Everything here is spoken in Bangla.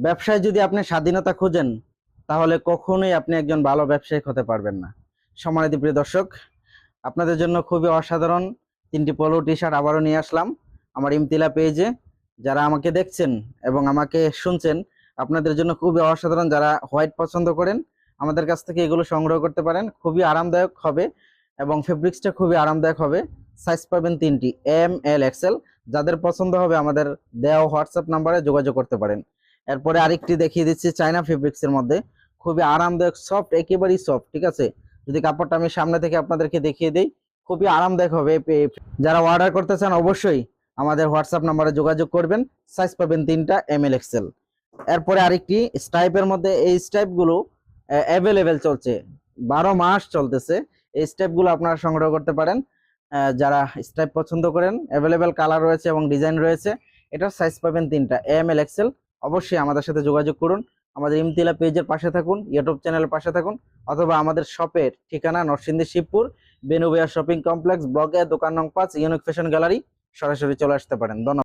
ব্যবসায় যদি আপনি স্বাধীনতা খোঁজেন তাহলে কখনোই আপনি একজন ভালো ব্যবসায়িক হতে পারবেন না। সম্মানিত প্রিয় দর্শক, আপনাদের জন্য খুবই অসাধারণ তিনটি পোলো টি শার্ট আবারও নিয়ে আসলাম আমার ইমতিলা পেজে। যারা আমাকে দেখছেন এবং আমাকে শুনছেন, আপনাদের জন্য খুবই অসাধারণ। যারা হোয়াইট পছন্দ করেন আমাদের কাছ থেকে এগুলো সংগ্রহ করতে পারেন। খুবই আরামদায়ক হবে এবং ফেব্রিক্সটা খুবই আরামদায়ক হবে। সাইজ পাবেন তিনটি, এম, এল, এক্সেল। যাদের পছন্দ হবে আমাদের দেওয়া হোয়াটসঅ্যাপ নাম্বারে যোগাযোগ করতে পারেন। এরপরে আরেকটি দেখিয়ে দিচ্ছি চায়না ফেব্রিক্সের মধ্যে, খুবই আরামদায়ক, সফট, একেবারেই সফট। ঠিক আছে, যদি কাপড়টা আমি সামনে থেকে আপনাদেরকে দেখিয়ে দিই, খুবই আরামদায়ক হবে। যারা অর্ডার করতে চান অবশ্যই আমাদের হোয়াটসঅ্যাপ নাম্বারে যোগাযোগ করবেন। সাইজ পাবেন তিনটা, এম, এল, এক্সেল। এরপরে আরেকটি স্টাইপের মধ্যে, এই স্টাইপগুলো অ্যাভেলেবেল চলছে, 12 মাস চলতেছে। এই স্টাইপগুলো আপনারা সংগ্রহ করতে পারেন। যারা স্টাইপ পছন্দ করেন, অ্যাভেলেবেল কালার রয়েছে এবং ডিজাইন রয়েছে। এটার সাইজ পাবেন তিনটা, এম, এল, এক্সেল। অবশ্যই আমাদের সাথে যোগাযোগ করুন। আমাদের ইমতিলা পেজের পাশে থাকুন, ইউটিউব চ্যানেলের পাশে থাকুন, অথবা আমাদের শপের ঠিকানা নরসিংদী শিবপুর বেনুবিয়া শপিং কমপ্লেক্স, ব্লকে দোকান নং 5, ইউনিক ফ্যাশন গ্যালারি। সরাসরি চলে আসতে পারেন। ধন্যবাদ।